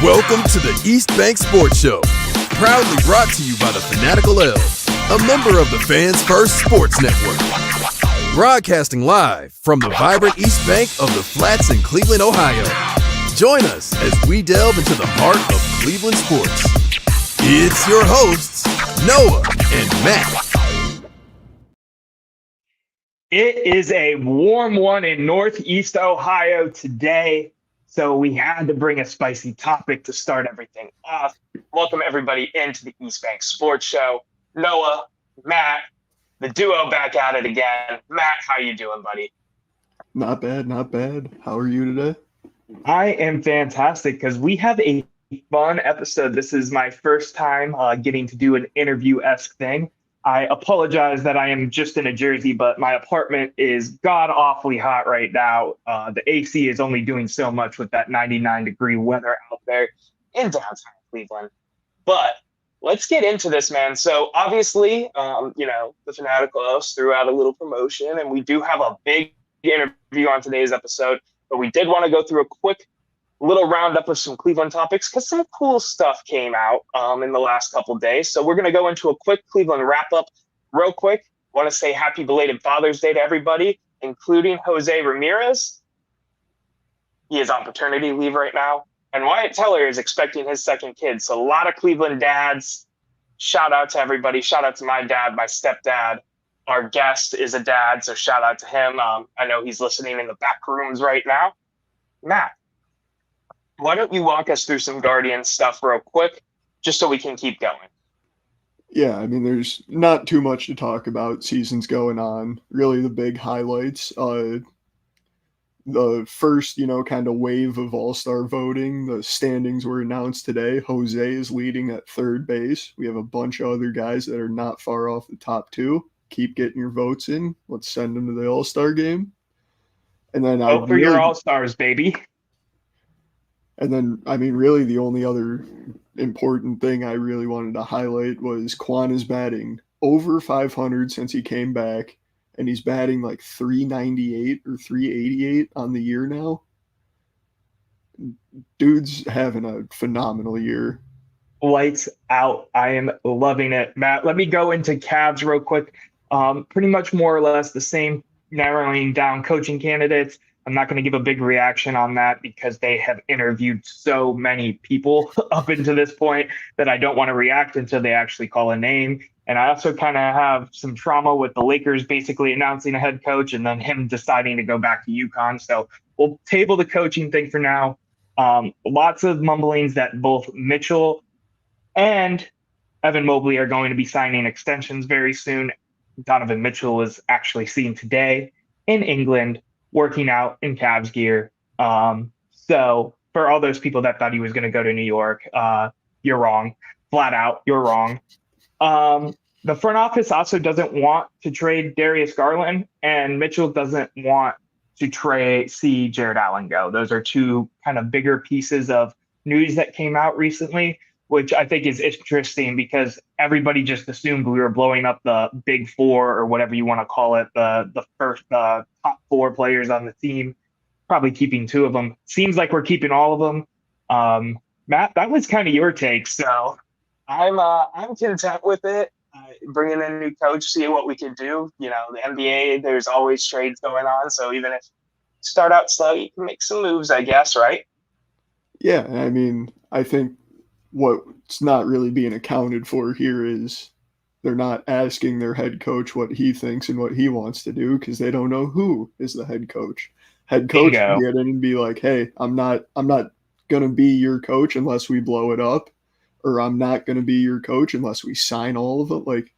Welcome to the East Bank Sports Show, proudly brought to you by the Fanatical Elves, a member of the Fans First Sports Network. Broadcasting live from the vibrant East Bank of the Flats in Cleveland, Ohio. Join us as we delve into the heart of Cleveland sports. It's your hosts, Noah and Matt. It is a warm one in Northeast Ohio today, so we had to bring a spicy topic to start everything off. Welcome everybody into the East Bank Sports Show. Noah, Matt, the duo back at it again. Matt, how you doing, buddy? Not bad, not bad. How are you today? I am fantastic because we have a fun episode. This is my first time getting to do an interview-esque thing. I apologize that I am just in a jersey, but my apartment is god-awfully hot right now. The AC is only doing so much with that 99-degree weather out there in downtown Cleveland. But let's get into this, man. So obviously, the Fanatical Elves threw out a little promotion, and we do have a big interview on today's episode. But we did want to go through a quick little roundup of some Cleveland topics because some cool stuff came out in the last couple of days. So we're going to go into a quick Cleveland wrap-up real quick. Want to say happy belated Father's Day to everybody, including Jose Ramirez. He is on paternity leave right now. And Wyatt Teller is expecting his second kid. So a lot of Cleveland dads. Shout out to everybody. Shout out to my dad, my stepdad. Our guest is a dad, so shout out to him. I know he's listening in the back rooms right now. Matt, why don't you walk us through some Guardians stuff real quick, just so we can keep going? Yeah, I mean, there's not too much to talk about. Season's going on. Really, the big highlights. The first, kind of wave of all-star voting. The standings were announced today. Jose is leading at third base. We have a bunch of other guys that are not far off the top two. Keep getting your votes in. Let's send them to the all-star game. And then Vote for your all-stars, baby. And then, really the only other important thing I really wanted to highlight was Quan is batting over 500 since he came back, and he's batting like 398 or 388 on the year now. Dude's having a phenomenal year. Lights out. I am loving it. Matt, let me go into Cavs real quick. Pretty much more or less the same, narrowing down coaching candidates. I'm not going to give a big reaction on that because they have interviewed so many people up until this point that I don't want to react until they actually call a name. And I also kind of have some trauma with the Lakers basically announcing a head coach and then him deciding to go back to UConn. So we'll table the coaching thing for now. Lots of mumblings that both Mitchell and Evan Mobley are going to be signing extensions very soon. Donovan Mitchell was actually seen today in England working out in Cavs gear. So for all those people that thought he was going to go to New York, you're wrong. Flat out, you're wrong. The front office also doesn't want to trade Darius Garland, and Mitchell doesn't want to see Jared Allen go. Those are two kind of bigger pieces of news that came out recently, which I think is interesting because everybody just assumed we were blowing up the big four or whatever you want to call it, the first top four players on the team, probably keeping two of them. Seems like we're keeping all of them. Matt, that was kind of your take, so I'm content with it. Bring in a new coach, see what we can do. The NBA, there's always trades going on, so even if start out slow, you can make some moves, I guess, right? Yeah, I think what's not really being accounted for here is they're not asking their head coach what he thinks and what he wants to do because they don't know who is the head coach. Head coach can get in and be like, hey, I'm not going to be your coach unless we blow it up, or I'm not going to be your coach unless we sign all of it. Like,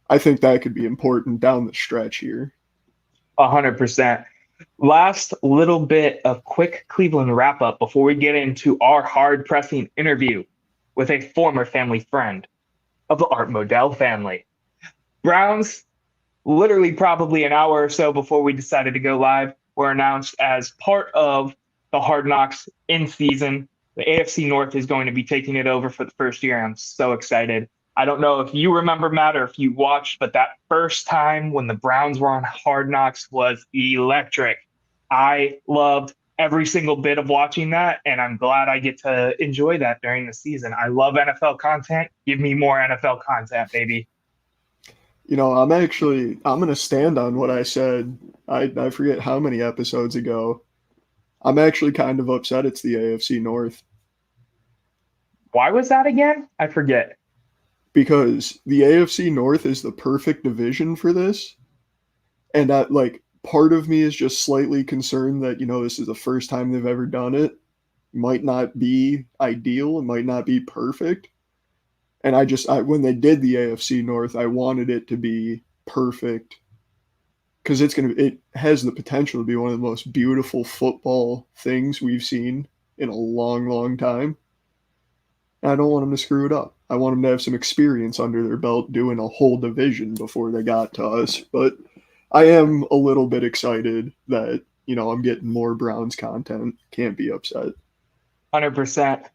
I think that could be important down the stretch here. 100%. Last little bit of quick Cleveland wrap-up before we get into our hard-pressing interview with a former family friend of the Art Modell family. Browns, literally probably an hour or so before we decided to go live, were announced as part of the Hard Knocks in season. The AFC North is going to be taking it over for the first year. I'm so excited. I don't know if you remember, Matt, or if you watched, but that first time when the Browns were on Hard Knocks was electric. I loved every single bit of watching that, and I'm glad I get to enjoy that during the season. I love NFL content. Give me more NFL content, baby. I'm going to stand on what I said. I forget how many episodes ago. I'm actually kind of upset it's the AFC North Why was that again? I forget. because the AFC North is the perfect division for this. And that, like, part of me is just slightly concerned that, this is the first time they've ever done it. Might not be ideal, it might not be perfect. And when they did the AFC North, I wanted it to be perfect because it has the potential to be one of the most beautiful football things we've seen in a long, long time. And I don't want them to screw it up. I want them to have some experience under their belt doing a whole division before they got to us. But I am a little bit excited that, I'm getting more Browns content. Can't be upset. 100%.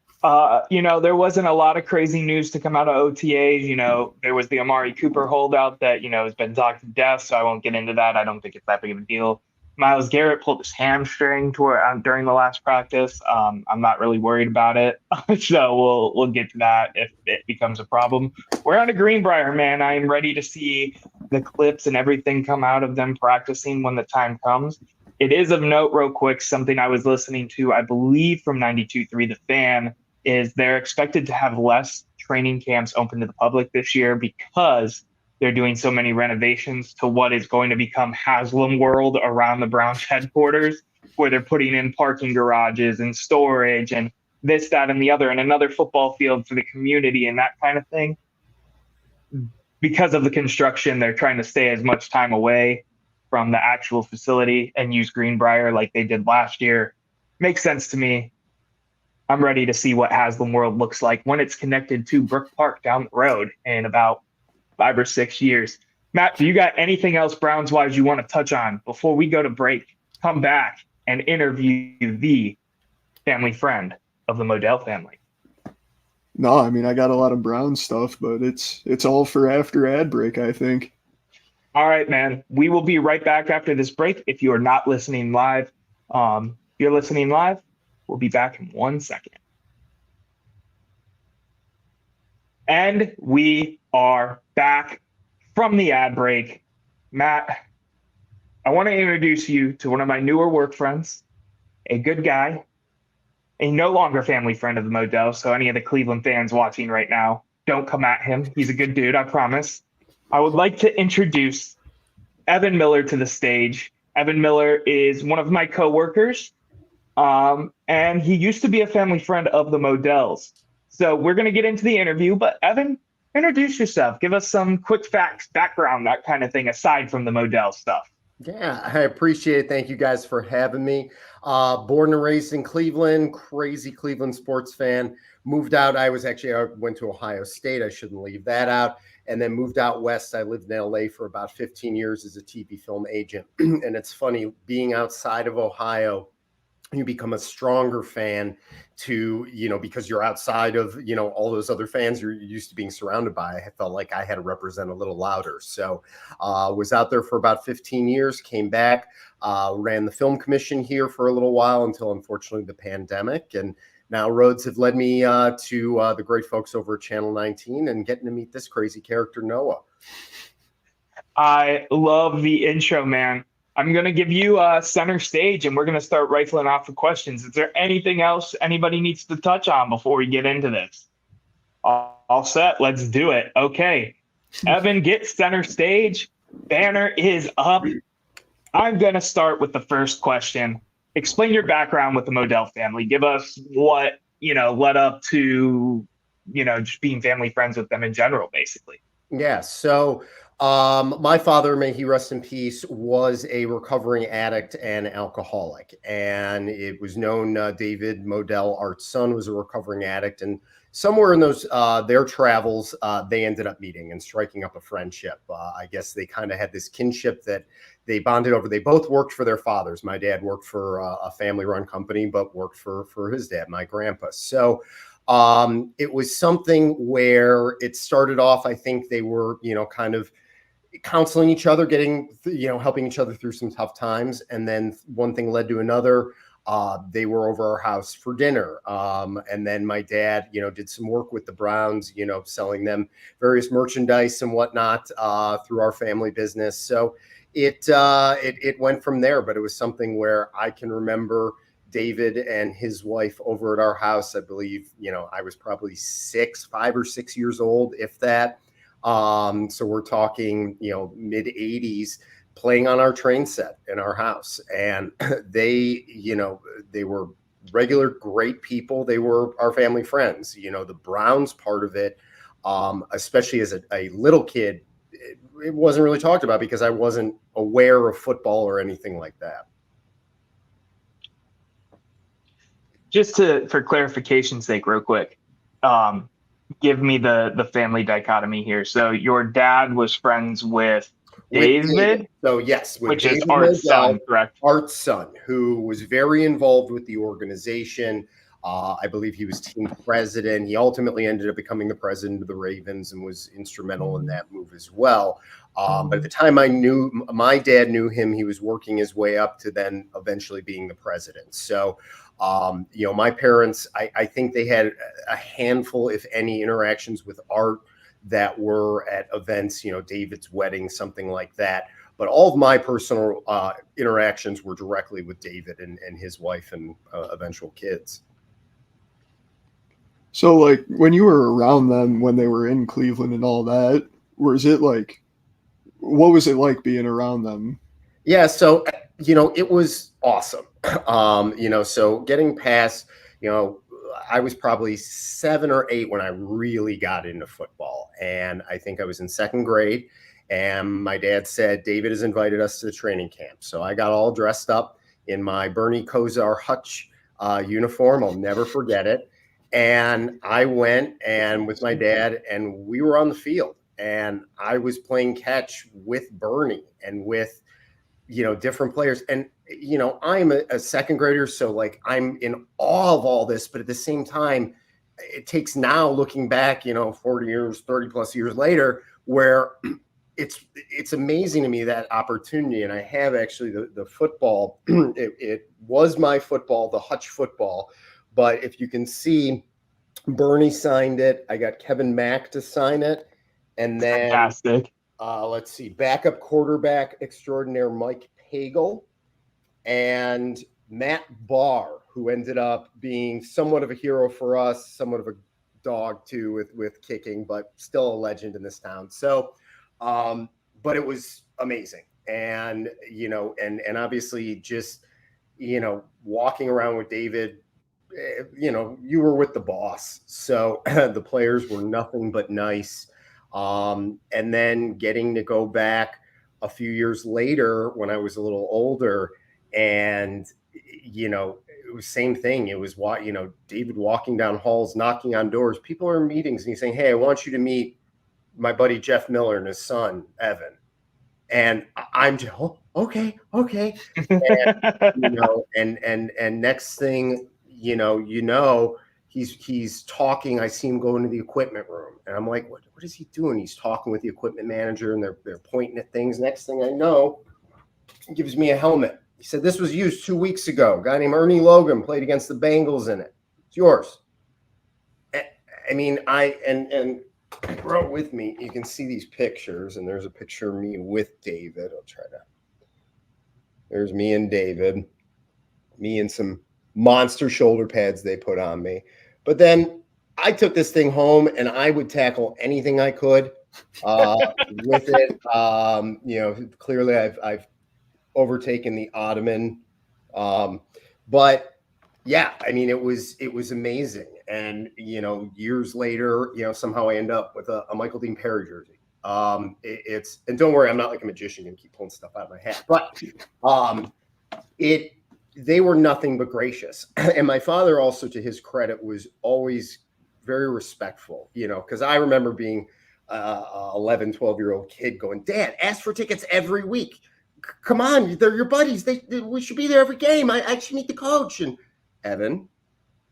There wasn't a lot of crazy news to come out of OTAs. There was the Amari Cooper holdout that, has been talked to death, so I won't get into that. I don't think it's that big of a deal. Myles Garrett pulled his hamstring during the last practice. I'm not really worried about it, so we'll get to that if it becomes a problem. We're on a Greenbrier, man. I am ready to see the clips and everything come out of them practicing when the time comes. It is of note, real quick, something I was listening to, I believe from 92.3 The Fan, is they're expected to have less training camps open to the public this year because they're doing so many renovations to what is going to become Haslam World around the Browns headquarters, where they're putting in parking garages and storage and this, that, and the other, and another football field for the community and that kind of thing. Because of the construction, they're trying to stay as much time away from the actual facility and use Greenbrier like they did last year. Makes sense to me. I'm ready to see what Haslam World looks like when it's connected to Brook Park down the road in about 5 or 6 years. Matt, do you got anything else Browns-wise you want to touch on before we go to break, come back, and interview the family friend of the Modell family? No, I mean, I got a lot of Brown stuff, but it's all for after ad break, I think. All right, man. We will be right back after this break. If you are not listening live, if you're listening live, we'll be back in 1 second. And we are back from the ad break. Matt, I want to introduce you to one of my newer work friends, a good guy, a no longer family friend of the Modell. So any of the Cleveland fans watching right now, don't come at him. He's a good dude, I promise. I would like to introduce Evan Miller to the stage. Evan Miller is one of my coworkers, and he used to be a family friend of the Modells. So we're going to get into the interview, but Evan, introduce yourself. Give us some quick facts, background, that kind of thing, aside from the Modell stuff. Yeah, I appreciate it. Thank you guys for having me. Born and raised in Cleveland, crazy Cleveland sports fan. Moved out. I went to Ohio State. I shouldn't leave that out. And then moved out west. I lived in LA for about 15 years as a TV film agent. And it's funny, being outside of Ohio, you become a stronger fan because you're outside of, all those other fans you're used to being surrounded by. I felt like I had to represent a little louder. So was out there for about 15 years, came back, ran the film commission here for a little while until, unfortunately, the pandemic. And now roads have led me to the great folks over at Channel 19 and getting to meet this crazy character, Noah. I love the intro, man. I'm going to give you center stage, and we're going to start rifling off the questions. Is there anything else anybody needs to touch on before we get into this? All set. Let's do it. Okay. Evan, get center stage. Banner is up. I'm going to start with the first question. Explain your background with the Modell family. Give us what, led up to, just being family friends with them in general, basically. Yeah. So my father, may he rest in peace, was a recovering addict and alcoholic. And it was known David Modell, Art's son, was a recovering addict. And somewhere in those their travels, they ended up meeting and striking up a friendship. I guess they kind of had this kinship that they bonded over. They both worked for their fathers. My dad worked for a family-run company, but worked for his dad, my grandpa. So it was something where it started off, I think they were, kind of counseling each other, helping each other through some tough times. And then one thing led to another. They were over our house for dinner. And then my dad, did some work with the Browns, selling them various merchandise and whatnot through our family business. So it went from there, but it was something where I can remember David and his wife over at our house. I believe, I was probably 5 or 6 years old, if that. So we're talking, mid 80s, playing on our train set in our house. And they were regular great people. They were our family friends. The Browns part of it, especially as a little kid, it wasn't really talked about because I wasn't aware of football or anything like that. Just for clarification's sake, real quick, give me the family dichotomy here. So your dad was friends with David. So yes, which David is Art's son, correct? Art's son, who was very involved with the organization. I believe he was team president. He ultimately ended up becoming the president of the Ravens and was instrumental in that move as well. But at the time my dad knew him, he was working his way up to then eventually being the president. So, my parents, I think they had a handful, if any, interactions with Art that were at events, David's wedding, something like that. But all of my personal interactions were directly with David and his wife and eventual kids. So, like, when you were around them, when they were in Cleveland and all that, what was it like being around them? Yeah, so, it was awesome. So getting past, I was probably 7 or 8 when I really got into football. And I think I was in 2nd grade. And my dad said, David has invited us to the training camp. So I got all dressed up in my Bernie Kosar Hutch uniform. I'll never forget it. And I went and with my dad, and we were on the field. And I was playing catch with Bernie and with, different players. And, I'm a 2nd grader. So like I'm in awe of all this, but at the same time, it takes now looking back, 40 years, 30 plus years later, where it's amazing to me that opportunity. And I have actually the football, it was my football, the Hutch football. But if you can see, Bernie signed it. I got Kevin Mack to sign it. And then fantastic. Let's see, backup quarterback extraordinaire Mike Pagel and Matt Barr, who ended up being somewhat of a hero for us, somewhat of a dog too with kicking, but still a legend in this town. So, but it was amazing. And, and obviously just, walking around with David, you were with the boss. So the players were nothing but nice. And then getting to go back a few years later when I was a little older and, it was same thing. It was David walking down halls, knocking on doors. People are in meetings and he's saying, hey, I want you to meet my buddy, Jeff Miller, and his son, Evan. And I'm just, okay. And, and next thing, he's talking. I see him go into the equipment room and I'm like, what is he doing? He's talking with the equipment manager and they're pointing at things. Next thing I know, he gives me a helmet. He said, this was used 2 weeks ago. A guy named Ernie Logan played against the Bengals in it. It's yours. I mean, and brought with me, you can see these pictures and there's a picture of me with David. There's me and David, me and some monster shoulder pads they put on me. But then I took this thing home and I would tackle anything I could with it. Clearly I've overtaken the Ottoman. But yeah, I mean, it was amazing. And, years later, somehow I end up with a Michael Dean Perry jersey. And don't worry, I'm not like a magician and keep pulling stuff out of my hat, but they were nothing but gracious. And my father also, to his credit, was always very respectful, because I remember being 11, 12-year-old kid going, Dad, ask for tickets every week. Come on, they're your buddies. We should be there every game. I should meet the coach. And Evan,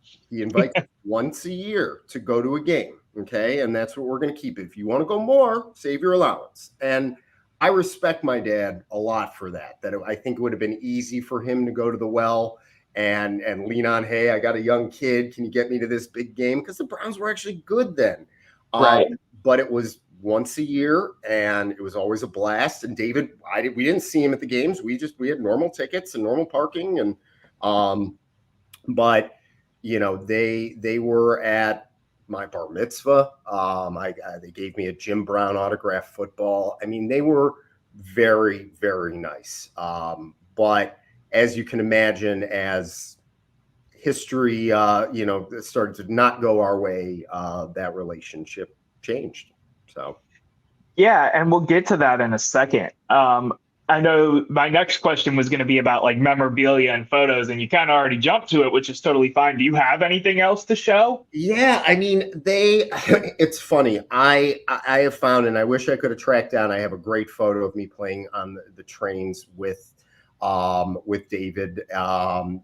he invites once a year to go to a game. Okay. And that's what we're going to keep. If you want to go more, save your allowance. And I respect my dad a lot for that I think it would have been easy for him to go to the well and lean on, hey, I got a young kid. Can you get me to this big game? Because the Browns were actually good then. Right. But it was once a year, and it was always a blast. And David, we didn't see him at the games. We had normal tickets and normal parking, and but they were at my bar mitzvah. They gave me a Jim Brown autographed football. I mean, they were very, very nice. But as you can imagine, as history, started to not go our way, that relationship changed. So, yeah, and we'll get to that in a second. I know my next question was going to be about like memorabilia and photos, and you kind of already jumped to it, which is totally fine. Do you have anything else to show? Yeah, I mean, it's funny. I have found, and I wish I could have tracked down, I have a great photo of me playing on the trains with David, another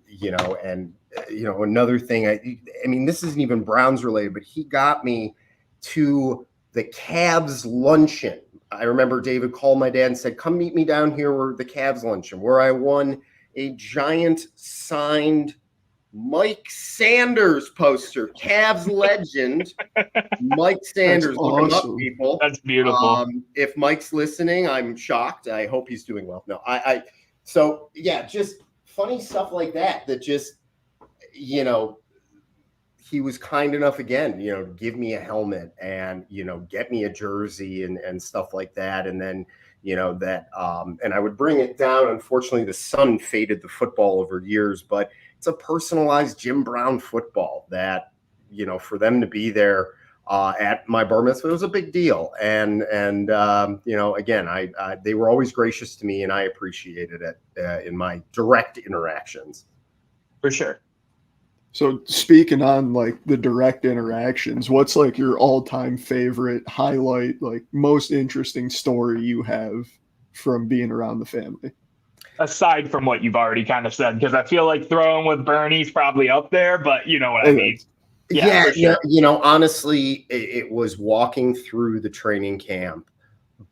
thing, I mean, this isn't even Browns related, but he got me to the Cavs luncheon. I remember David called my dad and said, come meet me down here where the Cavs luncheon, where I won a giant signed Mike Sanders poster, Cavs legend, Mike Sanders. Look him up, people. That's beautiful. If Mike's listening, I'm shocked. I hope he's doing well. No, so yeah, just funny stuff like that just, he was kind enough again, to give me a helmet and, get me a jersey and stuff like that. And then, and I would bring it down. Unfortunately, the sun faded the football over years, but it's a personalized Jim Brown football that, for them to be there at my bar mitzvah, it was a big deal. And again, they were always gracious to me, and I appreciated it in my direct interactions. For sure. So speaking on like the direct interactions, what's like your all-time favorite highlight, like most interesting story you have from being around the family? Aside from what you've already kind of said, because I feel like throwing with Bernie's probably up there, but you know what I mean. Yeah, sure. Honestly, it was walking through the training camp.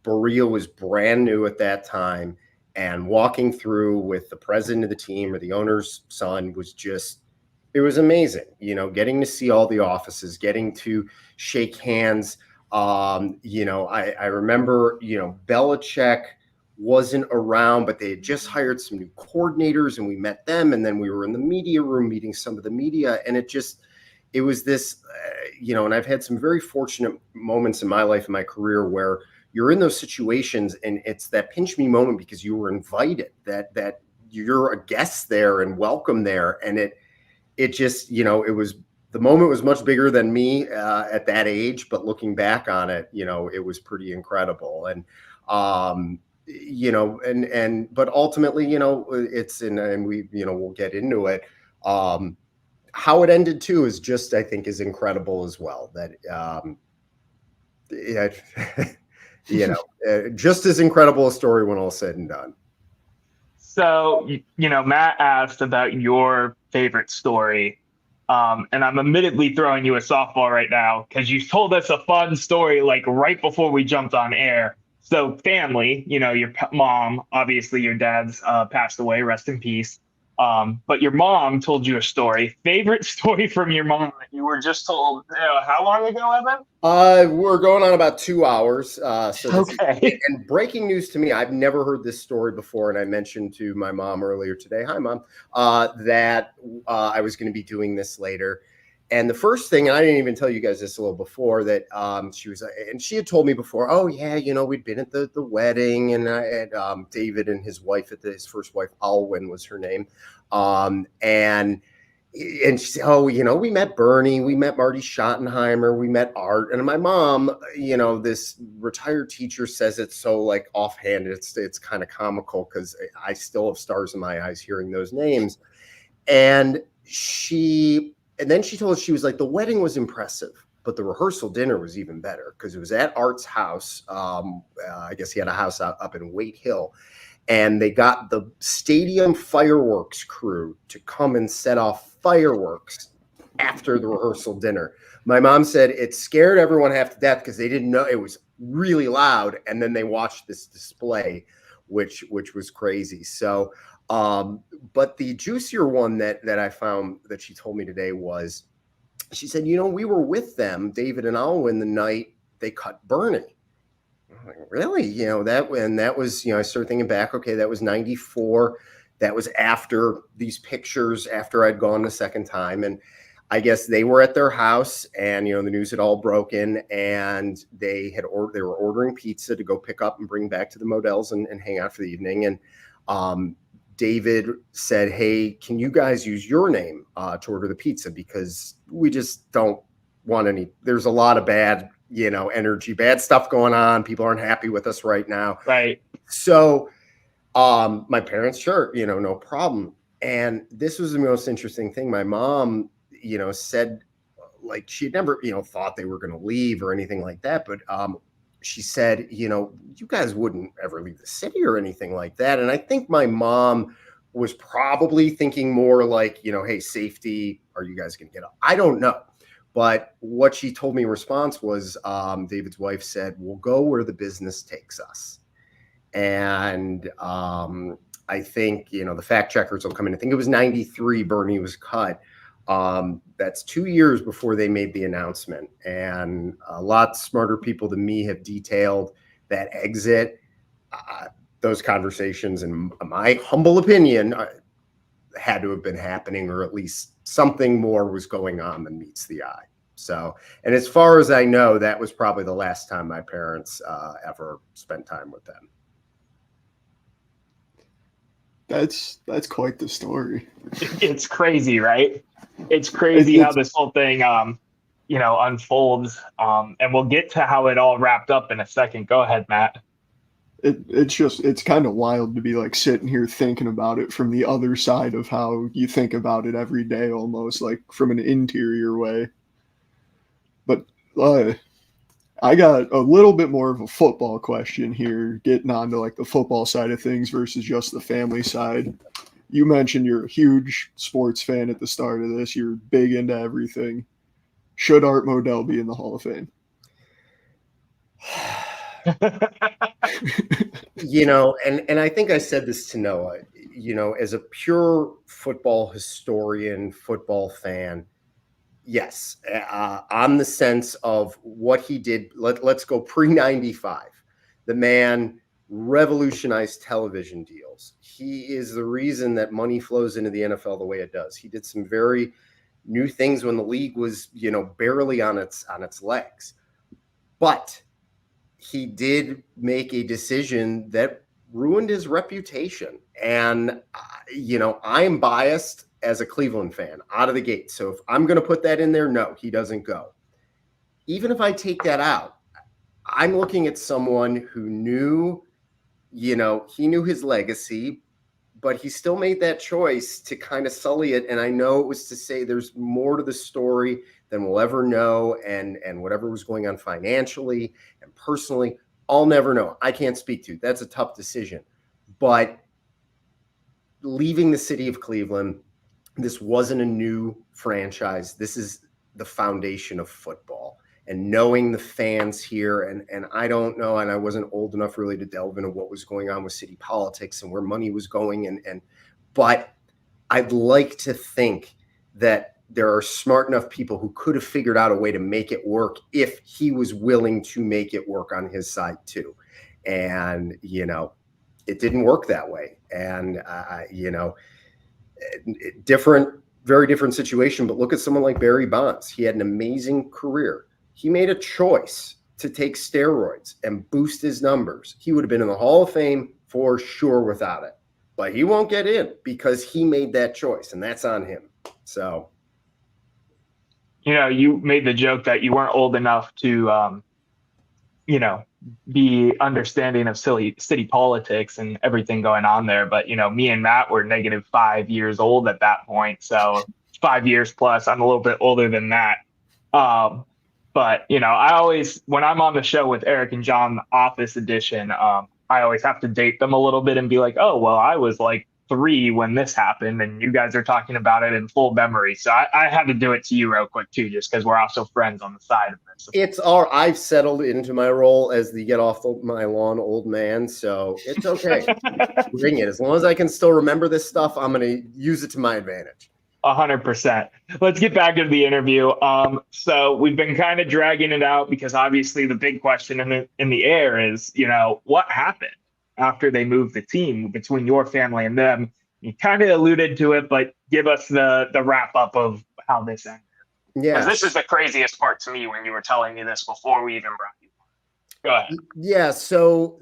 Berea was brand new at that time, and walking through with the president of the team or the owner's son was just, it was amazing, getting to see all the offices, getting to shake hands. I remember, Belichick wasn't around, but they had just hired some new coordinators, and we met them. And then we were in the media room meeting some of the media. And it was this, and I've had some very fortunate moments in my life, in my career, where you're in those situations and it's that pinch me moment because you were invited, that you're a guest there and welcome there. And it just, the moment was much bigger than me at that age, but looking back on it, it was pretty incredible. And, but ultimately, and we, we'll get into it. How it ended too is just, I think, is incredible as well. That, just as incredible a story when all said and done. So, Matt asked about your favorite story. And I'm admittedly throwing you a softball right now because you told us a fun story like right before we jumped on air. So family, your mom, obviously your dad's passed away, rest in peace. But your mom told you a story. Favorite story from your mom that you were just told how long ago, Evan? We're going on about 2 hours. Okay. And breaking news to me, I've never heard this story before. And I mentioned to my mom earlier today, hi, Mom, that I was going to be doing this later. And the first thing, and I didn't even tell you guys this a little before, that she had told me before, oh, yeah, we'd been at the wedding, and David and his wife, his first wife, Alwyn was her name. And she said, oh, we met Bernie, we met Marty Schottenheimer, we met Art. And my mom, this retired teacher says it so like offhand, it's kind of comical because I still have stars in my eyes hearing those names. And then she told us, she was like, the wedding was impressive, but the rehearsal dinner was even better because it was at Art's house. I guess he had a house up in Wait Hill. And they got the stadium fireworks crew to come and set off fireworks after the rehearsal dinner. My mom said it scared everyone half to death because they didn't know it was really loud. And then they watched this display, which was crazy. So, But the juicier one that I found that she told me today was, she said, we were with them, David and Alwyn, the night they cut Bernie. I'm like, really? That was, I started thinking back, okay, that was 94. That was after these pictures, after I'd gone the second time. And I guess they were at their house and, the news had all broken, and they were ordering pizza to go pick up and bring back to the Modells and hang out for the evening. And David said, hey, can you guys use your name to order the pizza? Because we just don't want there's a lot of bad, energy, bad stuff going on. People aren't happy with us right now. Right. So my parents, sure, no problem. And this was the most interesting thing. My mom, said, like, she had never, thought they were going to leave or anything like that. But she said, you guys wouldn't ever leave the city or anything like that. And I think my mom was probably thinking more like, hey, safety, are you guys going to get up? I don't know. But what she told me in response was, David's wife said, we'll go where the business takes us. And I think, the fact checkers will come in. I think it was 93 Bernie was cut. That's 2 years before they made the announcement. And a lot smarter people than me have detailed that exit. Those conversations, in my humble opinion, had to have been happening, or at least something more was going on than meets the eye. So, and as far as I know, that was probably the last time my parents ever spent time with them. That's quite the story. It's crazy, right? It's crazy how this whole thing, unfolds. And we'll get to how it all wrapped up in a second. Go ahead, Matt. It's kind of wild to be like sitting here thinking about it from the other side of how you think about it every day, almost like from an interior way. But I got a little bit more of a football question here, getting on to like the football side of things versus just the family side. You mentioned you're a huge sports fan at the start of this. You're big into everything. Should Art Modell be in the Hall of Fame? And I think I said this to Noah, as a pure football historian, football fan, yes, on the sense of what he did. Let's go pre-95. The man revolutionized television deals. He is the reason that money flows into the NFL the way it does. He did some very new things when the league was, barely on its legs. But he did make a decision that ruined his reputation. And, I am biased as a Cleveland fan out of the gate. So if I'm going to put that in there, no, he doesn't go. Even if I take that out, I'm looking at someone who knew, he knew his legacy, but he still made that choice to kind of sully it. And I know it was to say there's more to the story than we'll ever know. And whatever was going on financially and personally, I'll never know. I can't speak to. That's a tough decision. But leaving the city of Cleveland, this wasn't a new franchise. This is the foundation of football. And knowing the fans here, and I don't know, and I wasn't old enough really to delve into what was going on with city politics and where money was going. But I'd like to think that there are smart enough people who could have figured out a way to make it work if he was willing to make it work on his side too. And, it didn't work that way. And, very different situation. But look at someone like Barry Bonds. He had an amazing career. He made a choice to take steroids and boost his numbers. He would have been in the Hall of Fame for sure without it. But he won't get in because he made that choice, and that's on him. So, you made the joke that you weren't old enough to, be understanding of city politics and everything going on there. But, me and Matt were negative 5 years old at that point. So 5 years plus. I'm a little bit older than that. But, I always, when I'm on the show with Eric and John, the Office Edition, I always have to date them a little bit and be like, oh, well, I was like 3 when this happened, and you guys are talking about it in full memory. So I had to do it to you real quick too, just because we're also friends on the side of this. I've settled into my role as the get off my lawn old man, so it's okay. Bring it. As long as I can still remember this stuff, I'm going to use it to my advantage. 100%. Let's get back to the interview. So we've been kind of dragging it out because obviously the big question in the air is, what happened after they moved the team between your family and them? You kind of alluded to it, but give us the wrap up of how this ended. Yeah. Because this is the craziest part to me when you were telling me this before we even brought you on. Go ahead. Yeah. So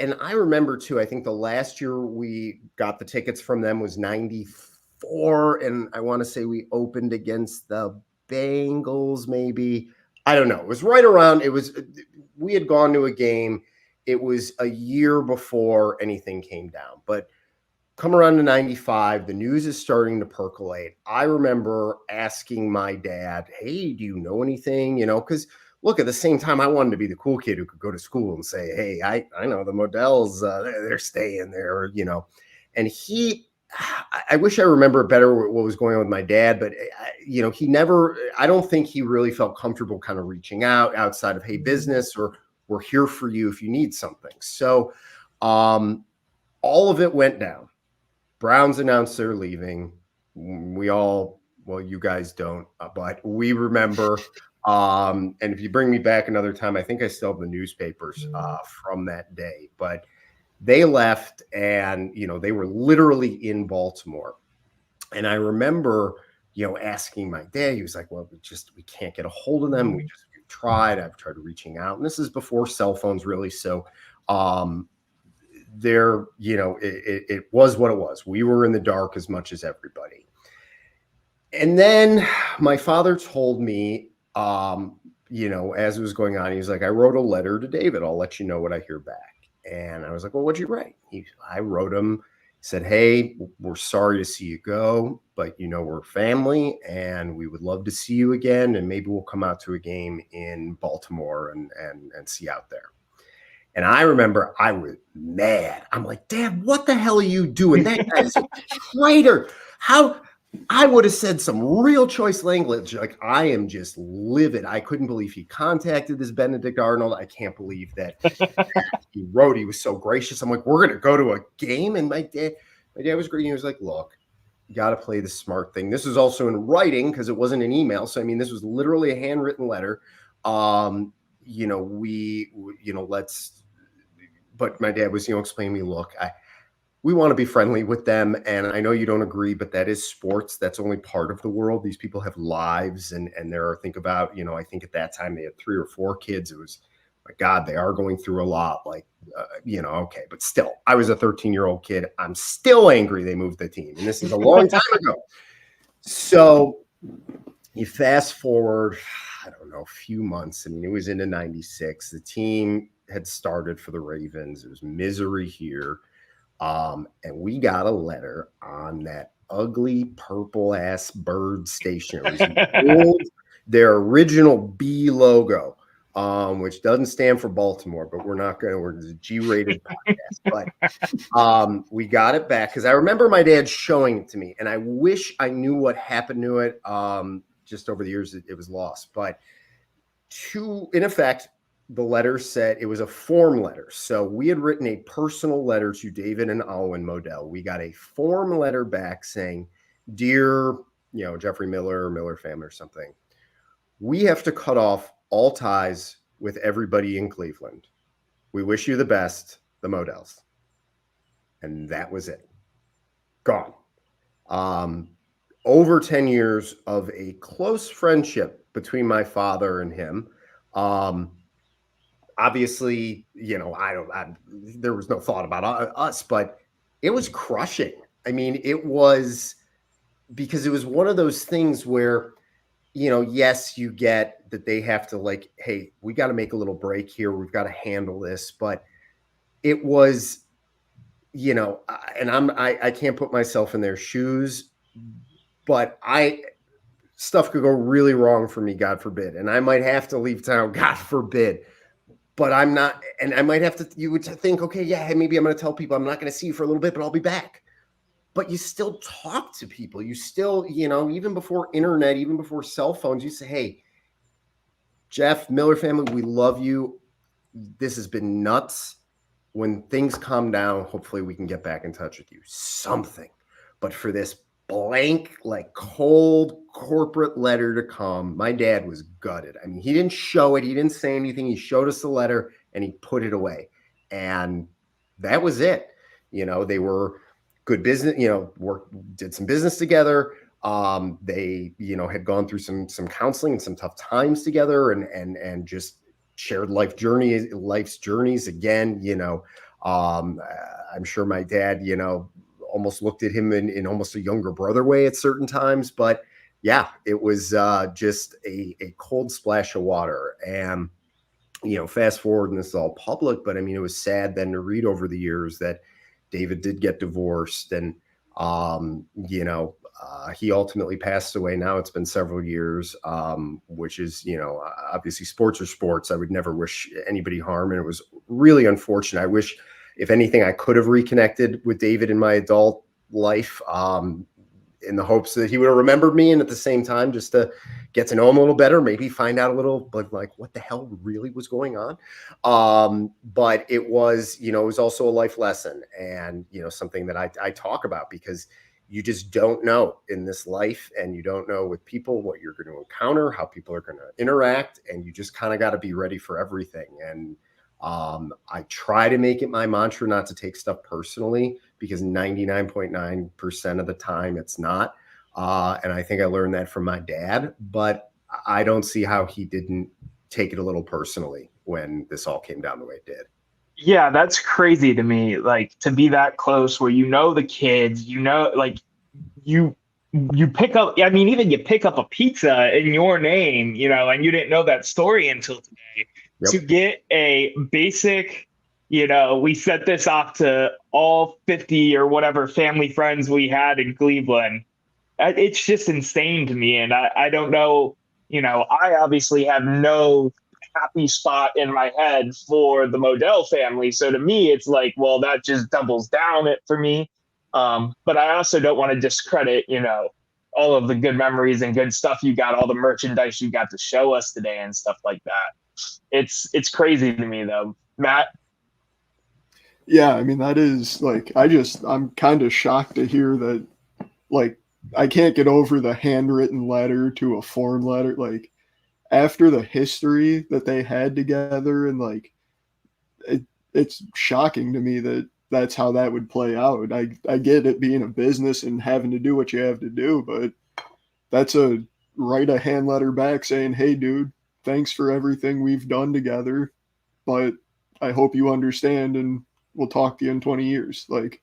and I remember too, I think the last year we got the tickets from them was 94. And I want to say we opened against the Bengals, maybe. I don't know. It was right around. We had gone to a game. It was a year before anything came down. But come around to 95, the news is starting to percolate. I remember asking my dad, hey, do you know anything? Because look, at the same time, I wanted to be the cool kid who could go to school and say, hey, I know the Modells, they're staying there, And I wish I remember better what was going on with my dad, but he never, I don't think he really felt comfortable kind of reaching out outside of, hey, business, or we're here for you if you need something. So all of it went down. Browns announced they're leaving. You guys don't, but we remember. And if you bring me back another time, I think I still have the newspapers from that day, but they left, and, they were literally in Baltimore. And I remember, asking my dad, he was like, well, we can't get a hold of them. I've tried reaching out, and this is before cell phones really. So, it was what it was. We were in the dark as much as everybody. And then my father told me, as it was going on, he was like, I wrote a letter to David. I'll let you know what I hear back. And I was like, well, what'd you write? I wrote him, said, hey, we're sorry to see you go, but we're family and we would love to see you again. And maybe we'll come out to a game in Baltimore and see out there. And I remember I was mad. I'm like, Dad, what the hell are you doing? That guy's a traitor. How? I would have said some real choice language. Like, I am just livid. I couldn't believe he contacted this Benedict Arnold. I can't believe that he wrote. He was so gracious. I'm like, we're going to go to a game. And my dad was great. He was like, look, you got to play the smart thing. This is also in writing because it wasn't an email. So, this was literally a handwritten letter. But my dad was, explaining to me, look, we want to be friendly with them. And I know you don't agree, but that is sports. That's only part of the world. These people have lives. And think about, I think at that time they had 3 or 4 kids. It was, my God, they are going through a lot. Like, okay. But still, I was a 13-year-old kid. I'm still angry they moved the team. And this is a long time ago. So you fast forward, I don't know, a few months. It was into 96. The team had started for the Ravens. It was misery here. And we got a letter on that ugly purple ass bird stationery. Their original B logo, which doesn't stand for Baltimore, but we're a G-rated podcast. But we got it back because I remember my dad showing it to me, and I wish I knew what happened to it. Just over the years, it was lost. But in effect, the letter said it was a form letter. So we had written a personal letter to David and Alwyn Modell. We got a form letter back saying, dear, Jeffrey Miller family or something. We have to cut off all ties with everybody in Cleveland. We wish you the best, the Modells. And that was it. Gone. Over 10 years of a close friendship between my father and him. Obviously, there was no thought about us, but it was crushing. It was because it was one of those things where, yes, you get that they have to like, hey, we got to make a little break here. We've got to handle this. But it was, and I can't put myself in their shoes, but stuff could go really wrong for me, God forbid. And I might have to leave town, God forbid. But I'm not, and I might have to, you would think, okay, yeah, maybe I'm going to tell people I'm not going to see you for a little bit, but I'll be back. but you still talk to people. You still, you know, even before internet, even before cell phones, you say, hey, Jeff, Miller family, we love you. This has been nuts. When things calm down, hopefully we can get back in touch with you. Something. But for this blank, like cold corporate letter to come, my dad was gutted. I mean, he didn't show it. He didn't say anything. He showed us the letter and he put it away. And that was it. You know, they were good business, you know, did some business together. They, you know, had gone through some counseling and some tough times together and just shared life's journeys again. You know, I'm sure my dad, you know, almost looked at him in almost a younger brother way at certain times, but yeah, it was just a cold splash of water. And, you know, fast forward, and this is all public, but I mean, it was sad then to read over the years that David did get divorced, and you know, he ultimately passed away. Now it's been several years, which is, you know, obviously sports are sports. I would never wish anybody harm, and it was really unfortunate. I wish, if anything, I could have reconnected with David in my adult life, in the hopes that he would have remembered me, and at the same time, just to get to know him a little better, maybe find out a little, like what the hell really was going on. But it was, you know, it was also a life lesson, and, you know, something that I talk about, because you just don't know in this life, and you don't know with people what you're going to encounter, how people are going to interact, and you just kind of got to be ready for everything. And I try to make it my mantra not to take stuff personally, because 99.9% of the time it's not. And I think I learned that from my dad, but I don't see how he didn't take it a little personally when this all came down the way it did. Yeah, that's crazy to me. Like, to be that close where you know the kids, you know, like you pick up, I mean, even you pick up a pizza in your name, you know, and you didn't know that story until today. Yep. To get a basic, you know, we set this off to all 50 or whatever family friends we had in Cleveland. It's just insane to me. And I don't know, you know, I obviously have no happy spot in my head for the Modell family. So to me, it's like, well, that just doubles down it for me. But I also don't want to discredit, you know, all of the good memories and good stuff you got, all the merchandise you got to show us today and stuff like that. It's crazy to me though. Matt? Yeah, I mean, that is like, I'm kind of shocked to hear that, like, I can't get over the handwritten letter to a form letter. Like, after the history that they had together, and like, it's shocking to me that that's how that would play out. I get it being a business and having to do what you have to do, but that's write a hand letter back saying, hey, dude, thanks for everything we've done together, but I hope you understand, and we'll talk to you in 20 years. Like,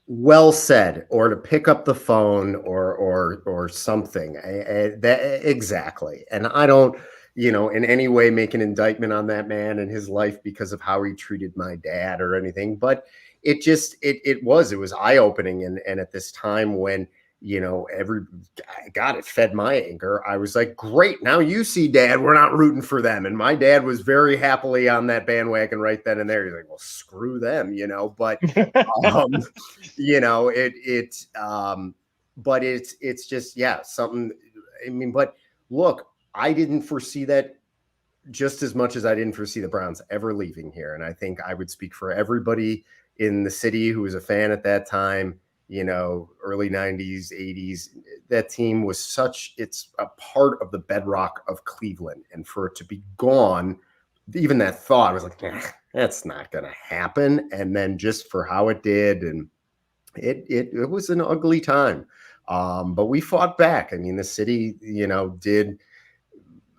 well said. Or to pick up the phone or something. That exactly. And I don't, you know, in any way make an indictment on that man and his life because of how he treated my dad or anything, but it just, it was eye-opening. And at this time when, you know, it fed my anger. I was like, great, now you see, Dad, we're not rooting for them. And my dad was very happily on that bandwagon right then and there. He's like, well, screw them, you know, but, you know, but it's just, yeah, something, I mean, but look, I didn't foresee that just as much as I didn't foresee the Browns ever leaving here. And I think I would speak for everybody in the city who was a fan at that time, you know, early 90s, 80s. That team was it's a part of the bedrock of Cleveland. And for it to be gone, even that thought, I was like, that's not going to happen. And then just for how it did, and it was an ugly time. But we fought back. I mean, the city, you know, did,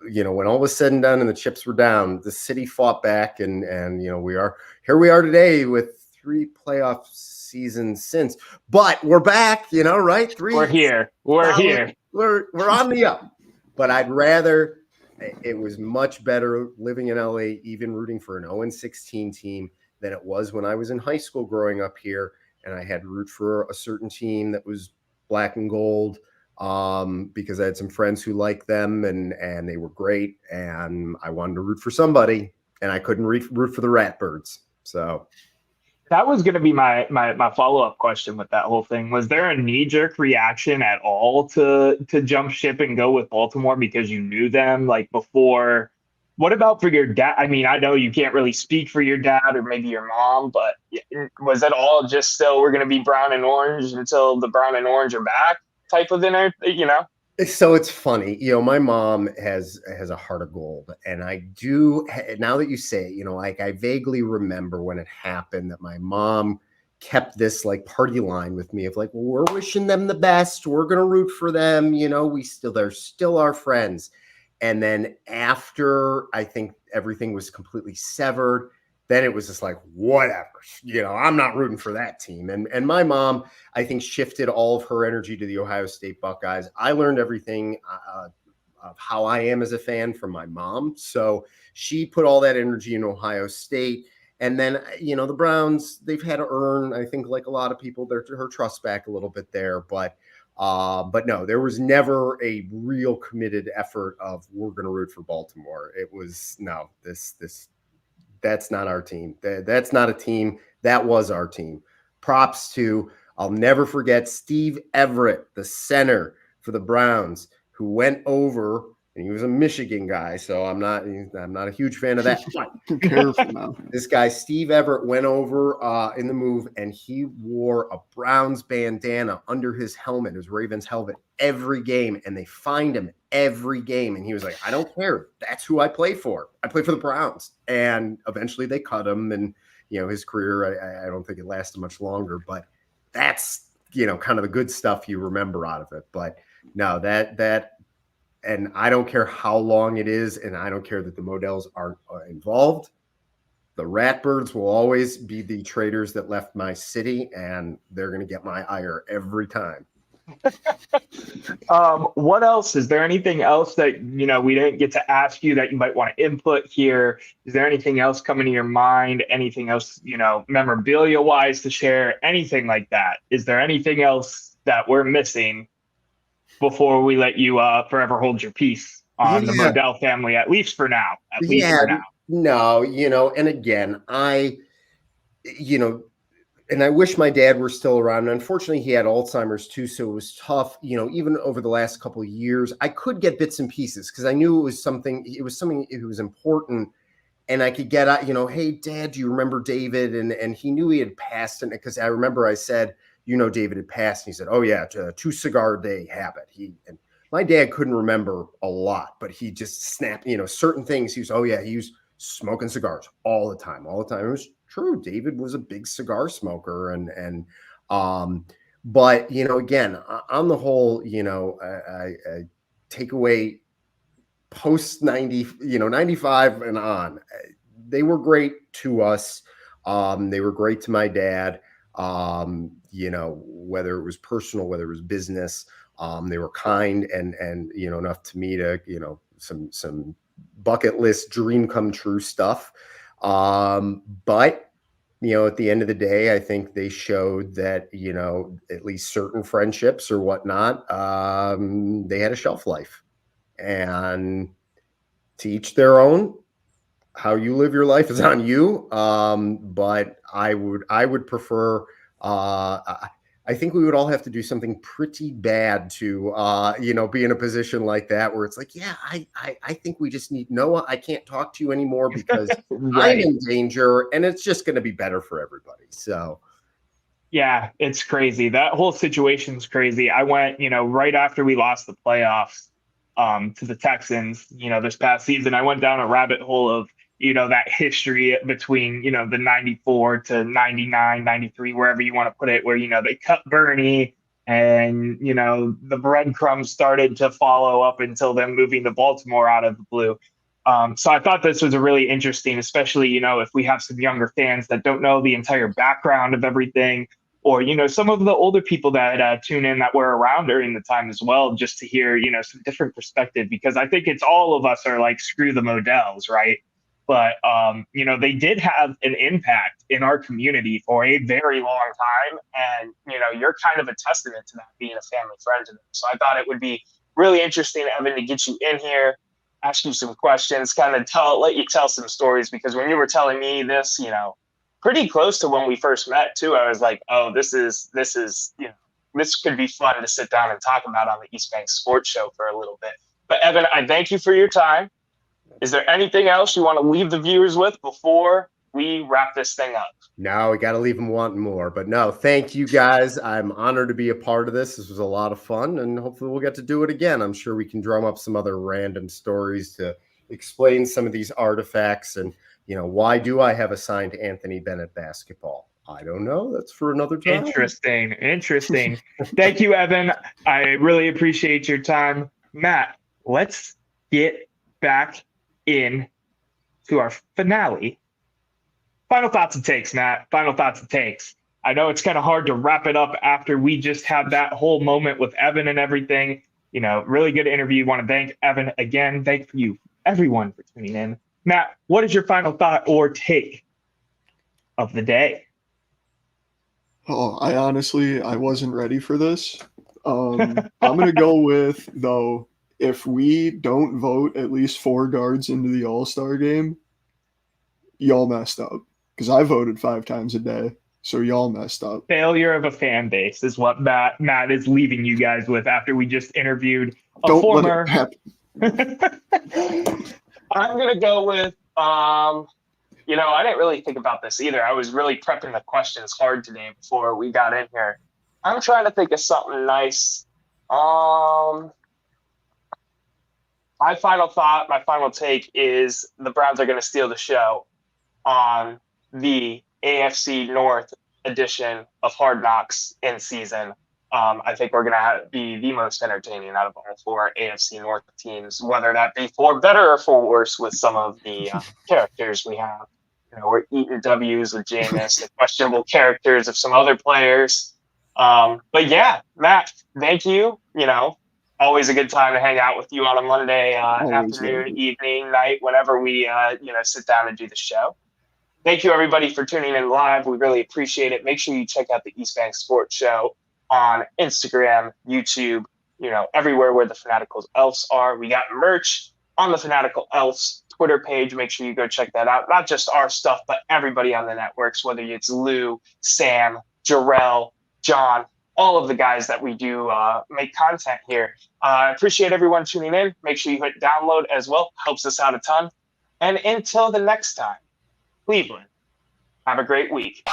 you know, when all was said and done and the chips were down, the city fought back, and you know, we are today with 3 playoff seasons since, but we're back, you know, right? We're here. We're on the up. But it was much better living in LA, even rooting for an 0-16 team, than it was when I was in high school growing up here, and I had to root for a certain team that was black and gold, because I had some friends who liked them, and they were great, and I wanted to root for somebody, and I couldn't root for the Ratbirds. So That was going to be my follow-up question with that whole thing. Was there a knee-jerk reaction at all to jump ship and go with Baltimore because you knew them like before? What about for your dad? I mean, I know you can't really speak for your dad or maybe your mom, but was it all just still we're going to be brown and orange until the brown and orange are back type of dinner, you know? So it's funny, my mom has a heart of gold, and I do. Now that you say it, like I vaguely remember when it happened that my mom kept this like party line with me of like, well, we're wishing them the best, we're gonna root for them, they're still our friends. And then after I think everything was completely severed, then it was just like, whatever, I'm not rooting for that team. And my mom, I think, shifted all of her energy to the Ohio State Buckeyes. I learned everything of how I am as a fan from my mom. So she put all that energy in Ohio State. And then, the Browns, they've had to earn, I think, like a lot of people, her trust back a little bit there. But no, there was never a real committed effort of we're going to root for Baltimore. It was no, that's not our team. That's not a team. That was our team. Props to, I'll never forget, Steve Everett, the center for the Browns, who went over, and he was a Michigan guy, so I'm not a huge fan of that. Be careful now. This guy, Steve Everett, went over in the move, and he wore a Browns bandana under his helmet, his Ravens helmet, every game, and they fined him every game. And he was like, I don't care. That's who I play for. I play for the Browns. And eventually they cut him, and, his career, I don't think it lasted much longer, but that's, kind of the good stuff you remember out of it. But no, and I don't care how long it is, and I don't care that the Modells aren't involved. The Ratbirds will always be the traitors that left my city, and they're going to get my ire every time. What else? Is there anything else that, we didn't get to ask you that you might want to input here? Is there anything else coming to your mind? Anything else, memorabilia wise to share? Anything like that? Is there anything else that we're missing before we let you forever hold your peace on the Modell family, at least for now? No, and again, and I wish my dad were still around. Unfortunately, he had Alzheimer's too, so it was tough. Even over the last couple of years, I could get bits and pieces because I knew it was something. It was important, and I could get out. Hey, Dad, do you remember David? And he knew he had passed, and because I remember I said, David had passed. And he said, oh yeah, 2 cigar day habit. And my dad couldn't remember a lot, but he just snapped. Certain things. He was smoking cigars all the time. It was true. David was a big cigar smoker, but again, on the whole, I take away post 95 and on, they were great to us. They were great to my dad. Whether it was personal, whether it was business, they were kind and enough to me to, some bucket list dream come true stuff. But at the end of the day, I think they showed that, at least certain friendships or whatnot, they had a shelf life, and to each their own. How you live your life is on you. But I would prefer, I think we would all have to do something pretty bad to, be in a position like that where it's like, yeah, I think we just need Noah. I can't talk to you anymore because Right. I'm in danger, and it's just going to be better for everybody. So, Yeah, it's crazy. That whole situation's crazy. I went, right after we lost the playoffs to the Texans, this past season. I went down a rabbit hole of, that history between, the 94 to 99, 93, wherever you want to put it, where, they cut Bernie and, the breadcrumbs started to follow up until them moving to Baltimore out of the blue. So I thought this was a really interesting, especially, if we have some younger fans that don't know the entire background of everything, or, some of the older people that tune in that were around during the time as well, just to hear, some different perspective, because I think it's all of us are like, screw the Modells, right? But, they did have an impact in our community for a very long time. And, you're kind of a testament to that, being a family friend to them. So I thought it would be really interesting, Evan, to get you in here, ask you some questions, kind of let you tell some stories, because when you were telling me this, pretty close to when we first met too. I was like, oh, this is this could be fun to sit down and talk about on the East Bank Sports Show for a little bit. But Evan, I thank you for your time. Is there anything else you want to leave the viewers with before we wrap this thing up? No, we got to leave them wanting more. But no, thank you guys. I'm honored to be a part of this. This was a lot of fun, and hopefully we'll get to do it again. I'm sure we can drum up some other random stories to explain some of these artifacts. And, why do I have a signed Anthony Bennett basketball? I don't know. That's for another time. Interesting. Thank you, Evan. I really appreciate your time. Matt, let's get back in to our finale. Final thoughts and takes, Matt. Final thoughts and takes. I know it's kind of hard to wrap it up after we just had that whole moment with Evan and everything. Really good interview. Want to thank Evan again. Thank you, everyone, for tuning in. Matt, what is your final thought or take of the day? Oh, I wasn't ready for this. I'm going to go with, though, if we don't vote at least 4 guards into the All-Star game, y'all messed up. Because I voted 5 times a day, so y'all messed up. Failure of a fan base is what Matt is leaving you guys with after we just interviewed a Don't former. let it happen. I'm going to go with, I didn't really think about this either. I was really prepping the questions hard today before we got in here. I'm trying to think of something nice. My final thought, my final take is the Browns are going to steal the show on the AFC North edition of Hard Knocks in season. I think we're going to be the most entertaining out of all 4 AFC North teams, whether that be for better or for worse with some of the characters we have. We're eating W's with Jameis, the questionable characters of some other players. But yeah, Matt, thank you. Always a good time to hang out with you on a Monday afternoon, evening, night, whenever we sit down and do the show. Thank you, everybody, for tuning in live. We really appreciate it. Make sure you check out the East Bank Sports Show on Instagram, YouTube, everywhere where the Fanatical Elves are. We got merch on the Fanatical Elves Twitter page. Make sure you go check that out. Not just our stuff, but everybody on the networks, whether it's Lou, Sam, Jarrell, John, all of the guys that we do make content here. I appreciate everyone tuning in. Make sure you hit download as well. Helps us out a ton. And until the next time, Cleveland, have a great week.